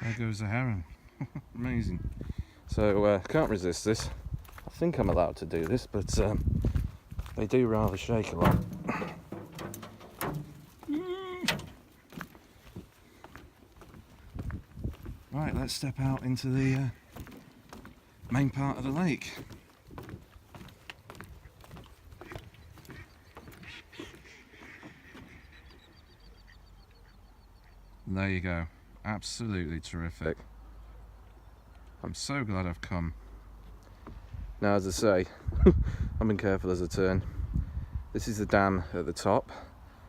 There goes the heron. Amazing. So can't resist this. I think I'm allowed to do this, but they do rather shake a lot. Right, let's step out into the main part of the lake. And there you go. Absolutely terrific. I'm so glad I've come. Now, as I say, I've been careful as I turn. This is the dam at the top,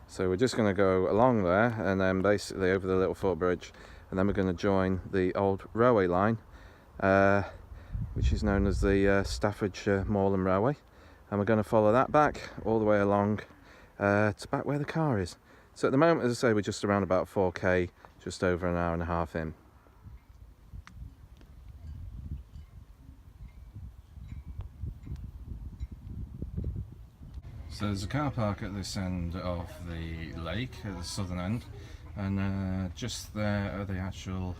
so we're just going to go along there and then basically over the little footbridge, and then we're going to join the old railway line, which is known as the Staffordshire Moorland Railway, and we're going to follow that back all the way along to back where the car is. So at the moment, as I say, we're just around about 4k, just over an hour and a half in. So there's a car park at this end of the lake, at the southern end, and just there are the actual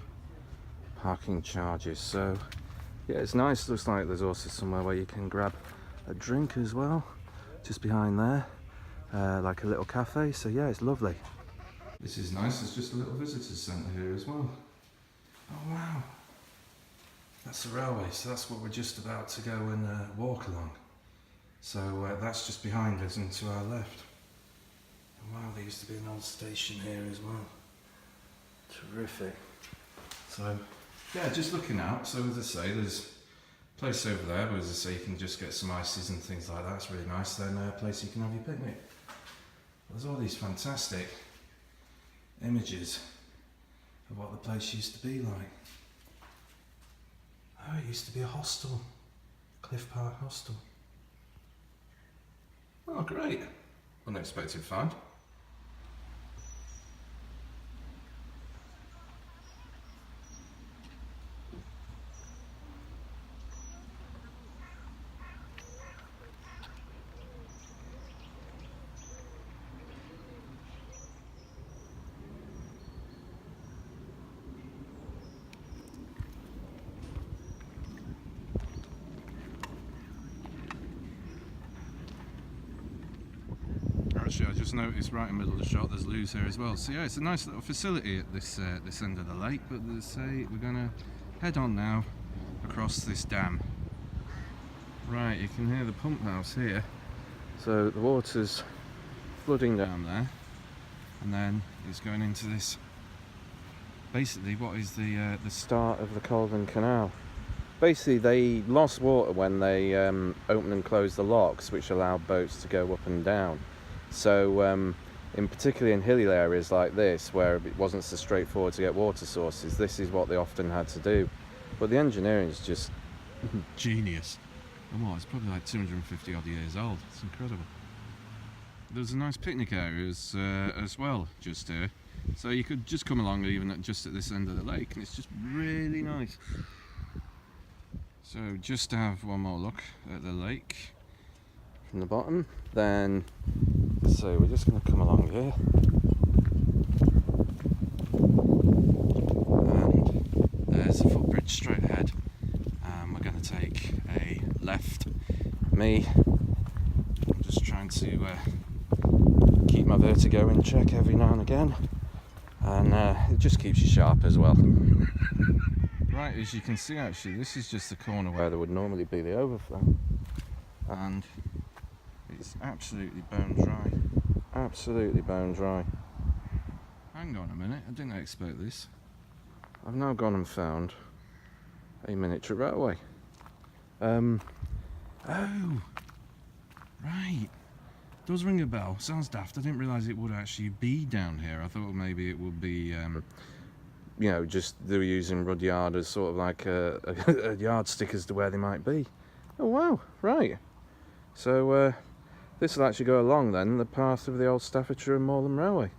Parking charges. So yeah, it's nice. Looks like there's also somewhere where you can grab a drink as well, just behind there, like a little cafe. So yeah, it's lovely. This is nice. There's just a little visitors centre here as well. Oh wow, that's the railway, so that's what we're just about to go and walk along. So that's just behind us and to our left. And wow, there used to be an old station here as well. Terrific. So yeah, just looking out. So as I say, there's a place over there where, as I say, you can just get some ices and things like that. It's really nice. Then a place you can have your picnic. There's all these fantastic images of what the place used to be like. Oh, it used to be a hostel, Cliff Park Hostel. Oh, great. Unexpected find. Actually, I just noticed right in the middle of the shot there's loos here as well. So yeah, it's a nice little facility at this this end of the lake. But as I say, we're going to head on now across this dam. Right, you can hear the pump house here. So the water's flooding Down there, and then it's going into this. Basically, what is the start of the Colvin Canal. Basically, they lost water when they opened and closed the locks, which allowed boats to go up and down. So, in particularly in hilly areas like this, where it wasn't so straightforward to get water sources, this is what they often had to do. But the engineering is just genius. And what? It's probably like 250 odd years old. It's incredible. There's a nice picnic area as well, just here. So you could just come along even just at this end of the lake, and it's just really nice. So just to have one more look at the lake from the bottom. Then, so we're just going to come along here. And there's the footbridge straight ahead. And we're going to take a left. Me, I'm just trying to keep my vertigo in check every now and again. And it just keeps you sharp as well. Right, as you can see, actually, this is just the corner Where there would normally be the overflow. And it's absolutely bone dry. Absolutely bone dry. Hang on a minute, I didn't expect this. I've now gone and found a miniature railway. Oh, right. Does ring a bell. Sounds daft. I didn't realise it would actually be down here. I thought maybe it would be you know, just they were using Rudyard as sort of like a yardstick as to where they might be. Oh wow, right. So this will actually go along then the path of the old Staffordshire and Moorland Railway.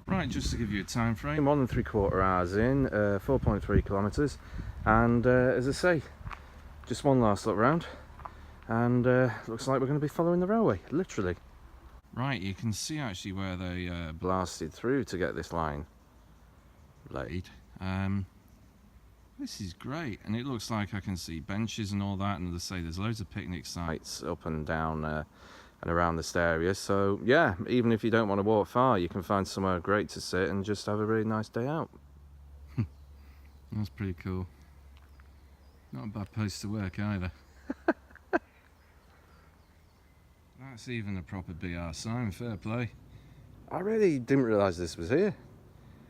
Right, just to give you a time frame. More than 3/4 hours in, 4.3 kilometres, and as I say, just one last look round, and looks like we're going to be following the railway, literally. Right, you can see actually where they Blasted through to get this line laid, This is great, and it looks like I can see benches and all that, and as I say, there's loads of picnic sites Up and down and around this area. So yeah, even if you don't want to walk far, you can find somewhere great to sit and just have a really nice day out. That's pretty cool. Not a bad place to work either. That's even a proper BR sign, fair play. I really didn't realise this was here.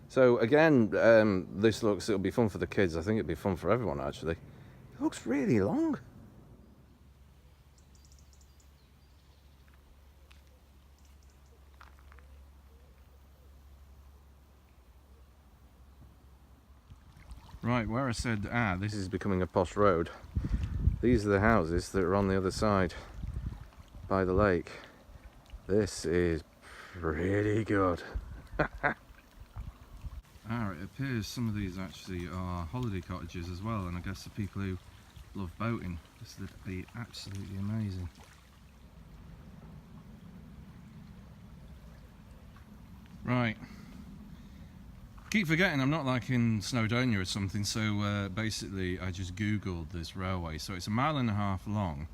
So again, this looks, it'll be fun for the kids. I think it'll be fun for everyone actually. It looks really long. Right, where I said, This is becoming a posh road. These are the houses that are on the other side by the lake. This is pretty good. it appears some of these actually are holiday cottages as well, and I guess the people who love boating, this would be absolutely amazing. Right. Keep forgetting I'm not like in Snowdonia or something, so basically I just googled this railway. So it's 1.5 miles long.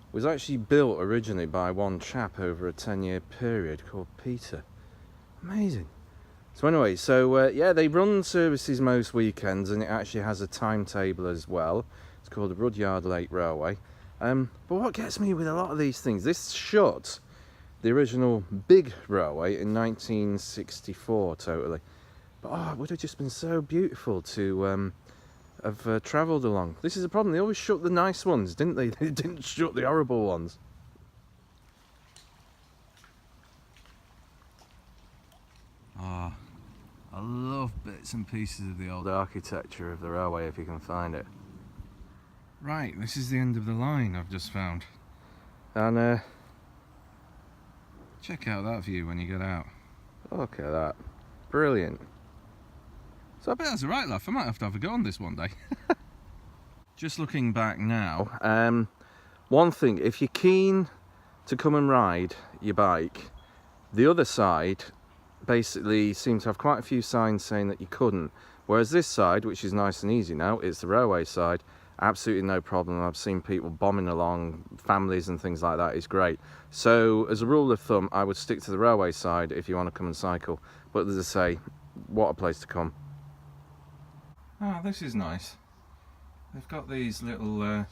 It was actually built originally by one chap over a 10-year period called Peter. Amazing. So anyway, yeah, they run services most weekends, and it actually has a timetable as well. It's called the Rudyard Lake Railway. But what gets me with a lot of these things, this shut the original big railway in 1964 totally. But it would have just been so beautiful to have travelled along. This is a problem, they always shut the nice ones, didn't they? They didn't shut the horrible ones. I love bits and pieces of the old architecture of the railway if you can find it. Right, this is the end of the line I've just found. And check out that view when you get out. Look at that. Brilliant. So I bet that's a right laugh. I might have to have a go on this one day. Just looking back now. One thing, if you're keen to come and ride your bike, the other side basically seems to have quite a few signs saying that you couldn't. Whereas this side, which is nice and easy now, it's the railway side, absolutely no problem. I've seen people bombing along, families and things like that. Is great. So as a rule of thumb, I would stick to the railway side if you want to come and cycle. But as I say, what a place to come. This is nice. They've got these little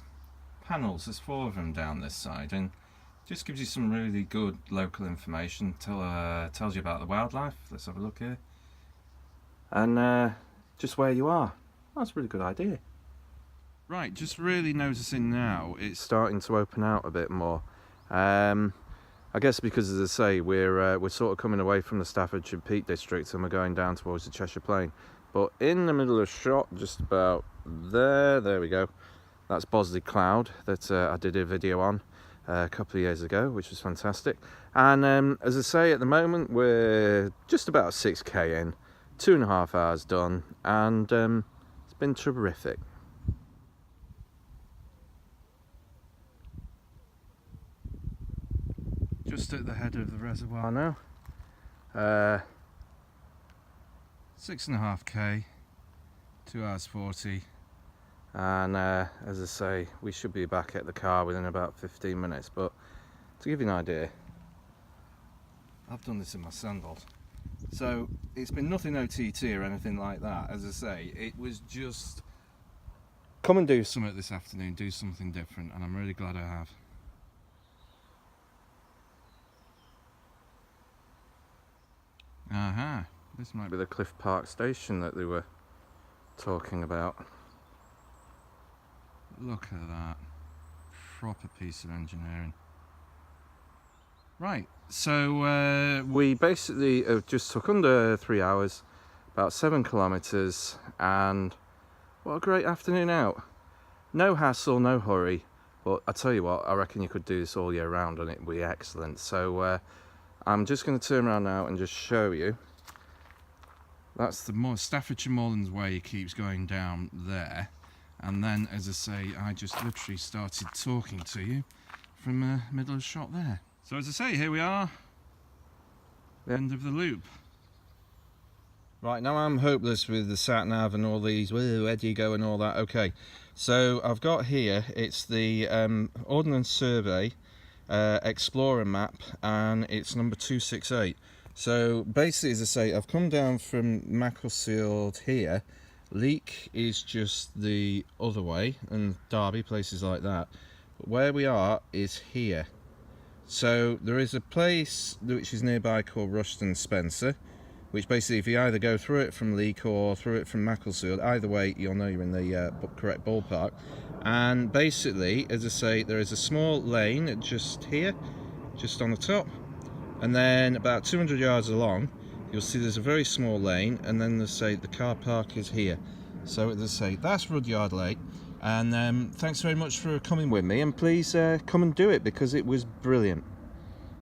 panels, there's 4 of them down this side, and just gives you some really good local information. Tells you about the wildlife. Let's have a look here. And just where you are. That's a really good idea. Right, just really noticing now it's starting to open out a bit more. I guess because, as I say, we're sort of coming away from the Staffordshire Peak District and we're going down towards the Cheshire Plain. But in the middle of the shot, just about there we go. That's Bosley Cloud that I did a video on a couple of years ago, which was fantastic. And as I say, at the moment we're just about 6k in, 2.5 hours done, and it's been terrific. Just at the head of the reservoir. I know. 6.5k, 2 hours 40. And as I say, we should be back at the car within about 15 minutes. But to give you an idea, I've done this in my sandals. So it's been nothing OTT or anything like that. As I say, it was just come and do something this afternoon, do something different, and I'm really glad I have. This might be the Cliff Park station that they were talking about. Look at that. Proper piece of engineering. Right, so we basically just took under 3 hours, about 7 kilometres, and what a great afternoon out. No hassle, no hurry, but I tell you what, I reckon you could do this all year round and it would be excellent. So I'm just going to turn around now and just show you. That's the Staffordshire Moorlands Way keeps going down there, and then, as I say, I just literally started talking to you from the middle of the shot there. So as I say, here we are, the end of the loop. Right, now I'm hopeless with the sat nav and all these, where do you go and all that. Okay, so I've got here, it's the Ordnance Survey Explorer map, and it's number 268. So basically, as I say, I've come down from Macclesfield here. Leek is just the other way, and Derby, places like that. But where we are is here. So there is a place which is nearby called Rushton Spencer, which basically, if you either go through it from Leek or through it from Macclesfield, either way you'll know you're in the correct ballpark. And basically, as I say, there is a small lane just here, just on the top, and then about 200 yards along you'll see there's a very small lane, and then they say the car park is here. So as I say, that's Rudyard Lake. And thanks very much for coming with me, and please come and do it, because it was brilliant.